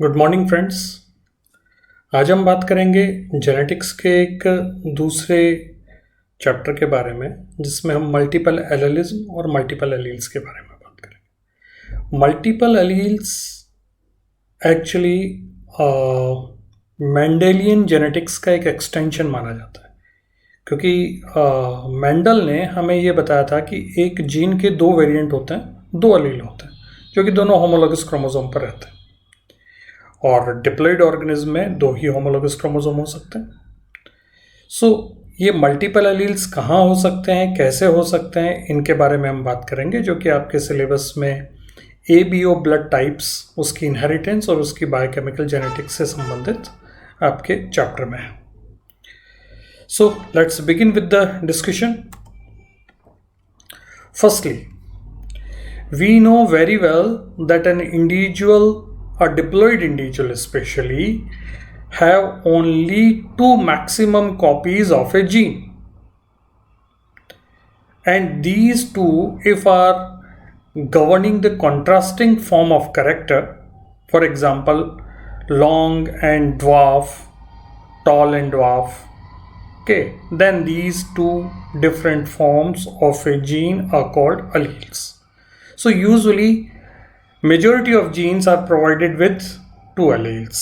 Good morning friends. आज हम बात करेंगे जेनेटिक्स के एक दूसरे चैप्टर के बारे में जिसमें हम मल्टीपल एलेलिज्म और मल्टीपल एलील्स के बारे में बात करेंगे। Multiple alleles actually Mendelian genetics का एक एक्सटेंशन माना जाता है, क्योंकि मेंडल ने हमें ये बताया था कि एक जीन के दो वेरिएंट होते हैं, दो एलील होते हैं जो कि दोनों होमोलोगस क्रोमोसोम पर रहते हैं, और डिप्लॉइड ऑर्गेनिज्म में दो ही होमोलोगस क्रोमोसोम हो सकते हैं। ये मल्टीपल एलील्स कहाँ हो सकते हैं, कैसे हो सकते हैं, इनके बारे में हम बात करेंगे, जो कि आपके सिलेबस में ABO ब्लड टाइप्स, उसकी इनहेरिटेंस और उसकी बायोकेमिकल जेनेटिक्स से संबंधित आपके चैप्टर में है। Let's begin with the discussion. Firstly, we know very well that an individual, a diploid individual especially, have only two maximum copies of a gene, and these two, if are governing the contrasting form of character, for example long and dwarf, tall and dwarf, okay, then these two different forms of a gene are called alleles. So usually majority of genes are provided with two alleles.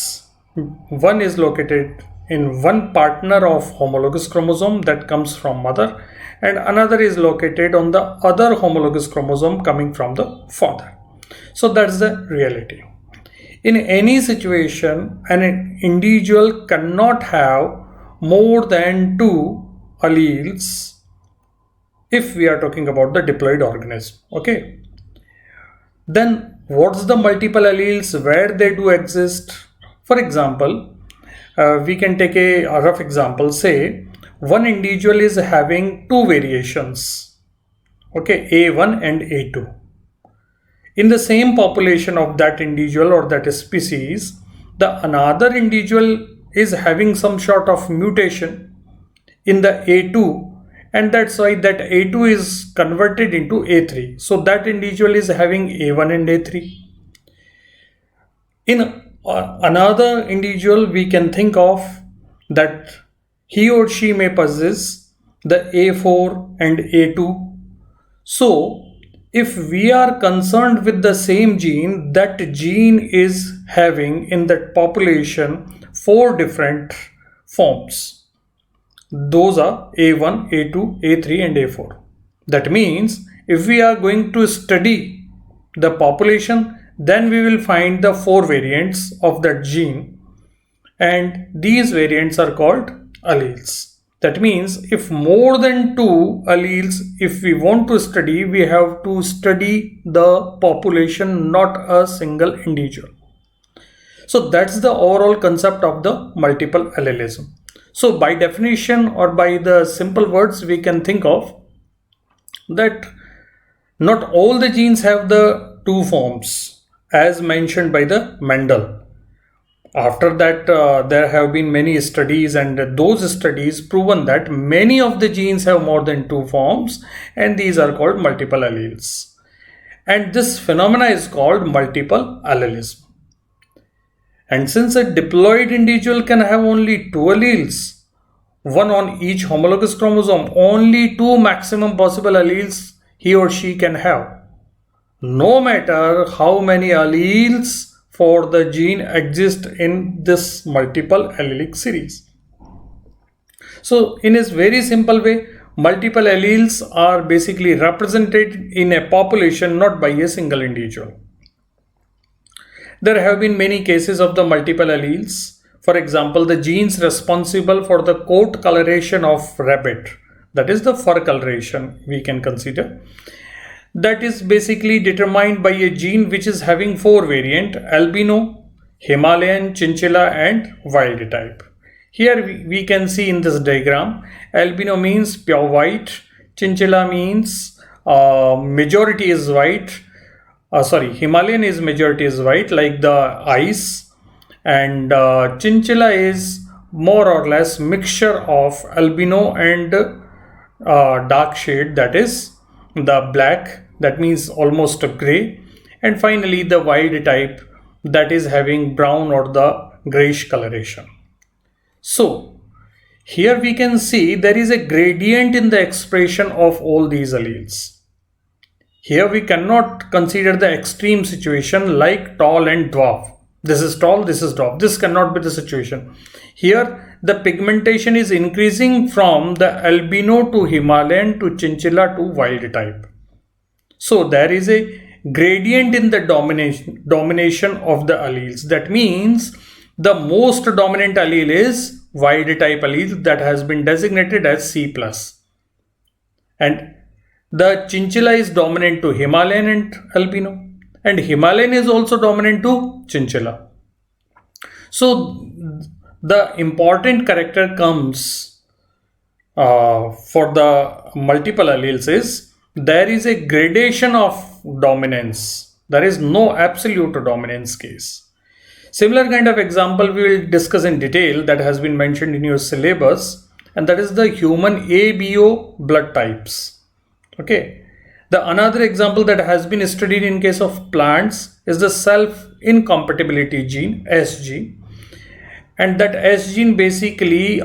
One is located in one partner of homologous chromosome that comes from mother, and another is located on the other homologous chromosome coming from the father. So that's the reality. In any situation, an individual cannot have more than two alleles if we are talking about the diploid organism. Okay. Then what's the multiple alleles, where they do exist? For example, we can take a rough example. Say one individual is having two variations, okay, A1 and A2. In the same population of that individual or that species, the another individual is having some sort of mutation in the A2, and that's why that A2 is converted into A3. So that individual is having A1 and A3. In another individual, we can think of that he or she may possess the A4 and A2. So if we are concerned with the same gene, that gene is having in that population four different forms. Those are A1, A2, A3 and A4. That means if we are going to study the population, then we will find the four variants of that gene, and these variants are called alleles. That means if more than two alleles, if we want to study, we have to study the population, not a single individual. So that's the overall concept of the multiple allelism. So by definition, or by the simple words, we can think of that not all the genes have the two forms as mentioned by the Mendel. After that, there have been many studies, and those studies proven that many of the genes have more than two forms, and these are called multiple alleles. And this phenomena is called multiple allelism. And since a diploid individual can have only two alleles, one on each homologous chromosome, only two maximum possible alleles he or she can have, no matter how many alleles for the gene exist in this multiple allelic series. So in a very simple way, multiple alleles are basically represented in a population, not by a single individual. There have been many cases of the multiple alleles. For example, the genes responsible for the coat coloration of rabbit, that is the fur coloration, we can consider, that is basically determined by a gene which is having four variants: albino, Himalayan, chinchilla and wild type. Here we can see in this diagram, albino means pure white, chinchilla means majority is white, Himalayan is majority is white like the ice, and chinchilla is more or less mixture of albino and dark shade, that is the black, that means almost a gray, and finally the wild type that is having brown or the grayish coloration. So here we can see there is a gradient in the expression of all these alleles. Here we cannot consider the extreme situation like tall and dwarf. This is tall, this is dwarf. This cannot be the situation. Here the pigmentation is increasing from the albino to Himalayan to chinchilla to wild type. So there is a gradient in the domination of the alleles. That means the most dominant allele is wild type allele that has been designated as C+. And the chinchilla is dominant to Himalayan and albino. And Himalayan is also dominant to chinchilla. So the important character comes for the multiple alleles is there is a gradation of dominance. There is no absolute dominance case. Similar kind of example we will discuss in detail that has been mentioned in your syllabus, and that is the human ABO blood types. Okay. The another example that has been studied in case of plants is the self-incompatibility gene, S gene. And that S gene basically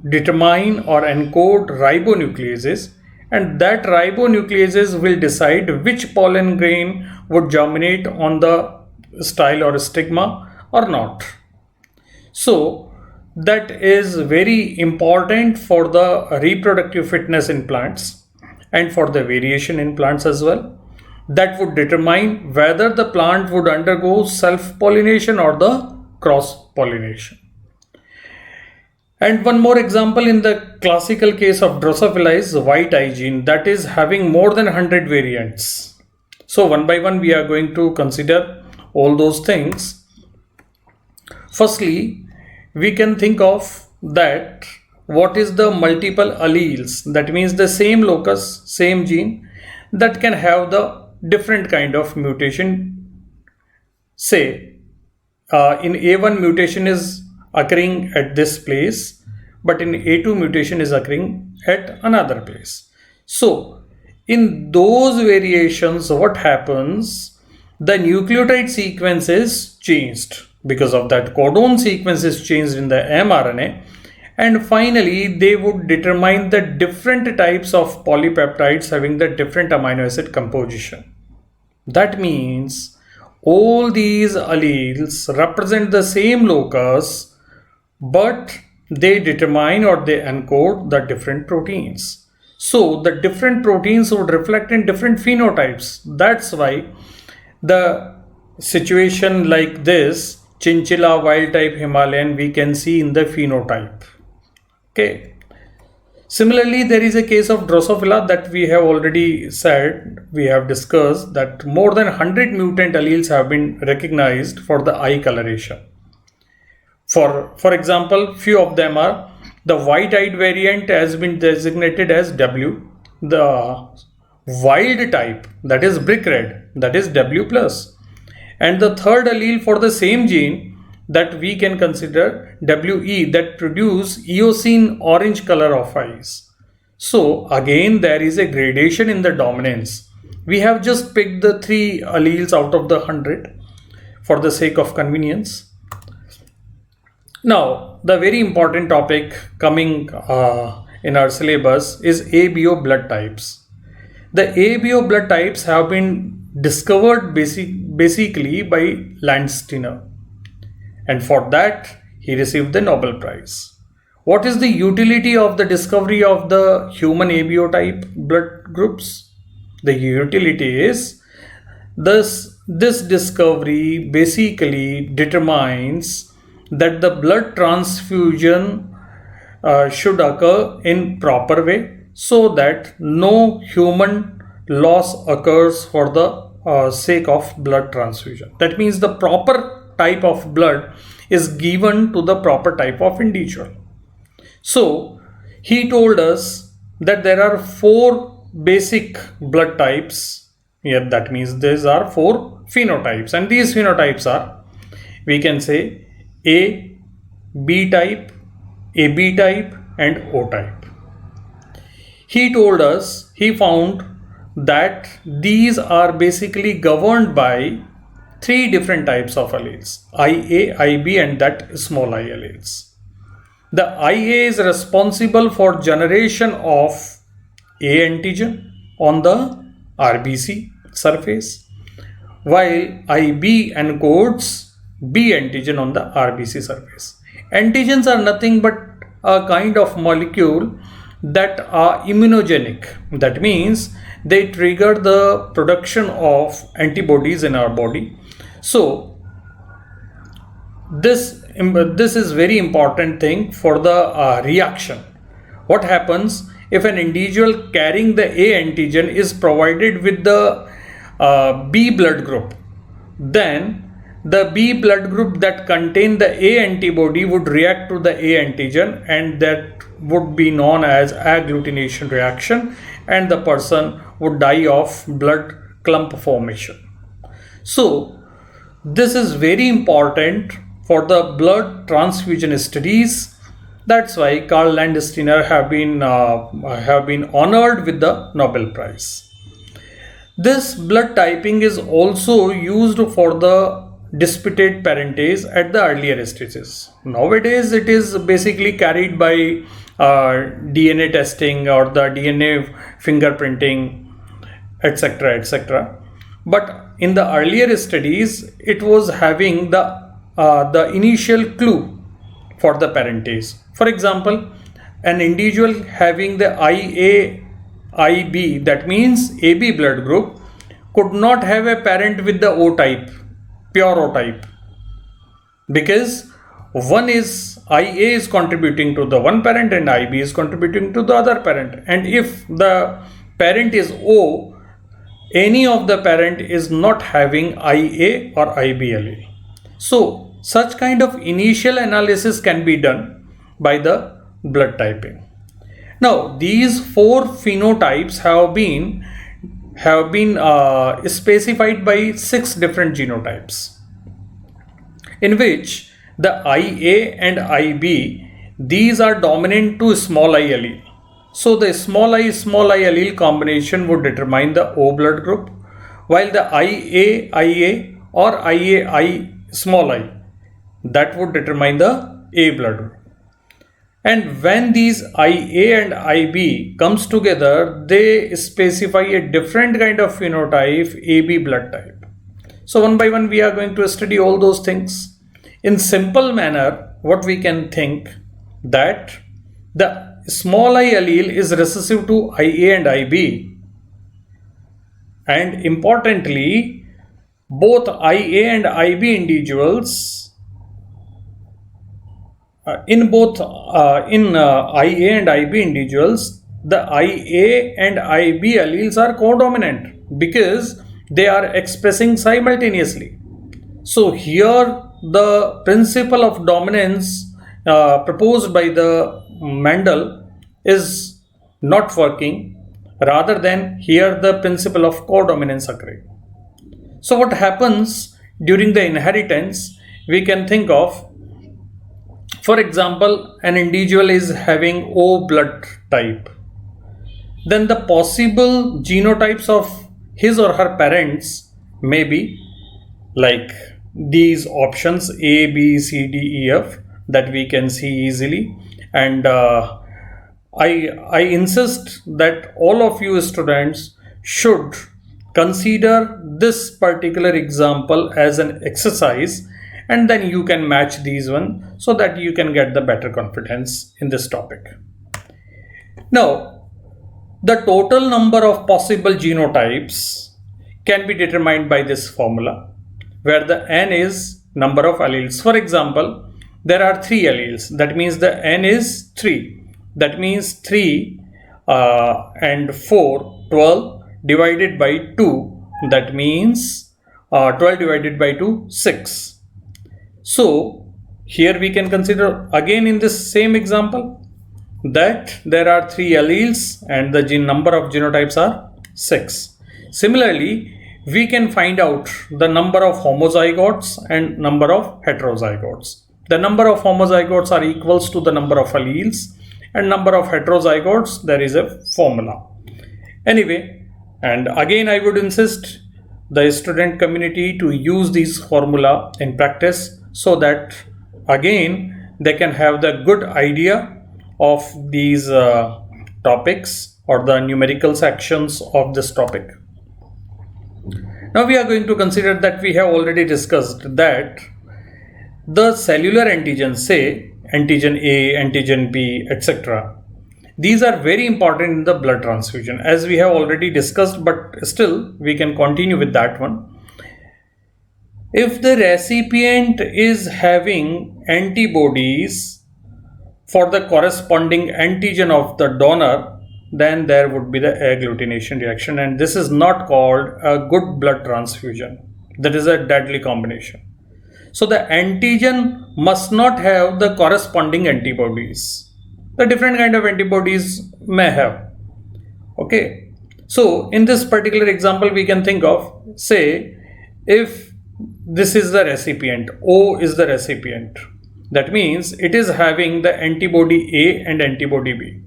determine or encode ribonucleases, and that ribonucleases will decide which pollen grain would germinate on the style or stigma or not. So that is very important for the reproductive fitness in plants and for the variation in plants as well. That would determine whether the plant would undergo self-pollination or the cross-pollination. And one more example in the classical case of Drosophila is white eye gene that is having more than 100 variants. So one by one we are going to consider all those things. Firstly, we can think of that what is the multiple alleles, that means the same locus, same gene that can have the different kind of mutation. Say in A1 mutation is occurring at this place, but in A2 mutation is occurring at another place. So in those variations, what happens? The nucleotide sequence is changed. Because of that, codon sequence is changed in the mRNA, and finally they would determine the different types of polypeptides having the different amino acid composition. That means all these alleles represent the same locus, but they determine or they encode the different proteins. So the different proteins would reflect in different phenotypes. That's why the situation like this, chinchilla, wild type, Himalayan, we can see in the phenotype. Okay. Similarly, there is a case of Drosophila that we have already said, we have discussed that more than 100 mutant alleles have been recognized for the eye coloration. For example, few of them are the white-eyed variant has been designated as W, the wild type, that is brick red, that is W+, and the third allele for the same gene that we can consider WE, that produce eosine orange color of eyes. So again there is a gradation in the dominance. We have just picked the 3 alleles out of the 100 for the sake of convenience. Now the very important topic coming in our syllabus is ABO blood types. The ABO blood types have been discovered basically by Landsteiner, and for that he received the Nobel Prize. What is the utility of the discovery of the human ABO type blood groups? The utility is this discovery basically determines that the blood transfusion should occur in proper way, so that no human loss occurs for the sake of blood transfusion. That means the proper type of blood is given to the proper type of individual. So he told us that there are 4 basic blood types here. That means these are 4 phenotypes, and these phenotypes are, we can say, A, B type, AB type and O type. He told us, he found that these are basically governed by three different types of alleles, IA, IB and that small I alleles. The IA is responsible for generation of A antigen on the RBC surface, while IB encodes B antigen on the RBC surface. Antigens are nothing but a kind of molecule that are immunogenic. That means they trigger the production of antibodies in our body. So this is very important thing for the reaction. What happens if an individual carrying the A antigen is provided with the B blood group? Then the B blood group that contain the A antibody would react to the A antigen, and that would be known as agglutination reaction, and the person would die of blood clump formation. So this is very important for the blood transfusion studies. That's why Karl Landsteiner have been honored with the Nobel Prize. This blood typing is also used for the disputed parentage at the earlier stages. Nowadays it is basically carried by DNA testing or the DNA fingerprinting, etc., etc. But in the earlier studies it was having the initial clue for the parentage. For example, an individual having the IAIB, that means AB blood group, could not have a parent with the O type, pure O type, because one is IA is contributing to the one parent and IB is contributing to the other parent, and if the parent is O, any of the parent is not having IA or IB allele. So such kind of initial analysis can be done by the blood typing. Now these four phenotypes have been specified by 6 different genotypes, in which the IA and IB, these are dominant to small I allele. So the small I allele combination would determine the O blood group, while the IA or IAI small I, that would determine the A blood group. And when these IA and IB comes together, they specify a different kind of phenotype, AB blood type. So one by one we are going to study all those things. In simple manner, what we can think, that the small I allele is recessive to IA and IB, and importantly both IA and IB individuals in IA and IB individuals, the IA and IB alleles are codominant because they are expressing simultaneously. So here the principle of dominance proposed by the Mendel is not working, rather than here the principle of codominance occurring. So what happens during the inheritance, we can think of, for example, an individual is having O blood type, then the possible genotypes of his or her parents may be like these options A, B, C, D, E, F, that we can see easily. And I insist that all of you students should consider this particular example as an exercise, and then you can match these one so that you can get the better confidence in this topic. Now, the total number of possible genotypes can be determined by this formula, where the n is number of alleles. For example, there are 3 alleles, that means the n is 3. That means 3 and 4, 12 divided by 2, that means 12 divided by 2, 6. So here we can consider again in this same example that there are 3 alleles and the number of genotypes are 6. Similarly, we can find out the number of homozygotes and number of heterozygotes. The number of homozygotes are equals to the number of alleles, and number of heterozygotes, there is a formula. Anyway, and again I would insist, the student community to use these formula in practice so that again they can have the good idea of these topics or the numerical sections of this topic. Now we are going to consider that we have already discussed that the cellular antigens, say antigen A, antigen B, etc., these are very important in the blood transfusion, as we have already discussed, but still we can continue with that one. If the recipient is having antibodies for the corresponding antigen of the donor, then there would be the agglutination reaction, and this is not called a good blood transfusion. That is a deadly combination. So the antigen must not have the corresponding antibodies. The different kind of antibodies may have. Okay. So in this particular example, we can think of, say, if this is the recipient, O is the recipient. That means it is having the antibody A and antibody B.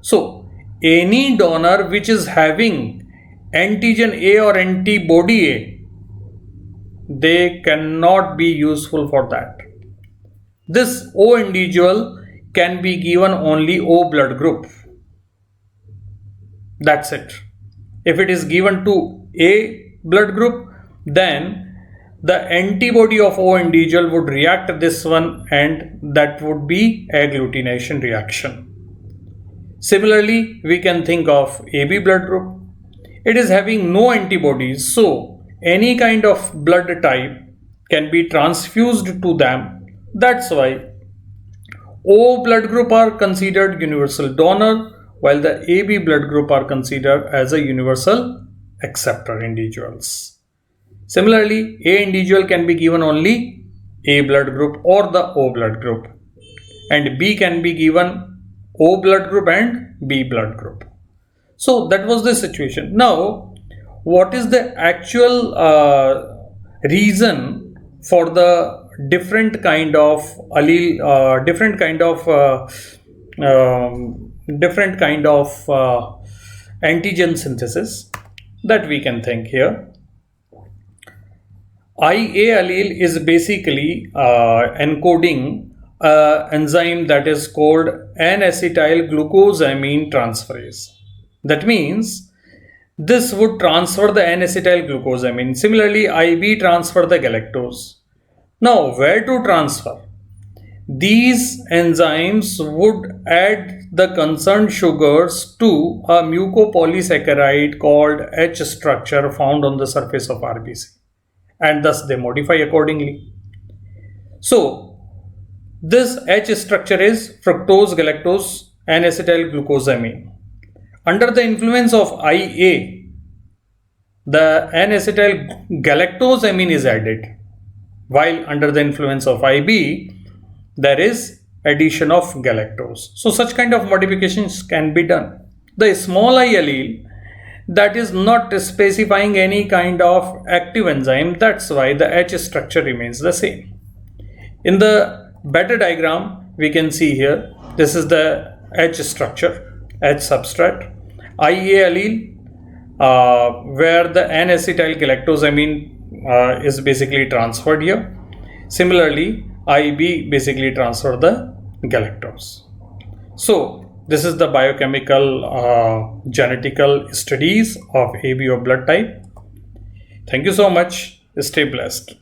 So any donor which is having antigen A or antibody A, they cannot be useful for that. This O individual can be given only O blood group. That's it. If it is given to A blood group, then the antibody of O individual would react this one, and that would be agglutination reaction. Similarly, we can think of AB blood group. It is having no antibodies, so any kind of blood type can be transfused to them. That's why O blood group are considered universal donor, while the AB blood group are considered as a universal acceptor individuals. Similarly, A individual can be given only A blood group or the O blood group, and B can be given O blood group and B blood group. So that was the situation. Now, what is the actual reason for the different kind of allele, different kind of antigen synthesis that we can think here? IA allele is basically encoding enzyme that is called N-acetyl glucosamine transferase. That means this would transfer the N-acetyl glucosamine. Similarly, IB transfer the galactose. Now, where to transfer? These enzymes would add the concerned sugars to a mucopolysaccharide called H structure found on the surface of RBC, and thus they modify accordingly. So, this H structure is fructose, galactose, and acetyl glucosamine. Under the influence of IA, the N-acetyl galactosamine is added, while under the influence of IB, there is addition of galactose. So such kind of modifications can be done. The small I allele, that is not specifying any kind of active enzyme, that's why the H structure remains the same. In the better diagram, we can see here, this is the H structure, H substrate. IA allele, where the N-acetyl galactosamine is basically transferred here. Similarly, IB basically transfer the galactose. So this is the biochemical genetical studies of ABO blood type. Thank you so much. Stay blessed.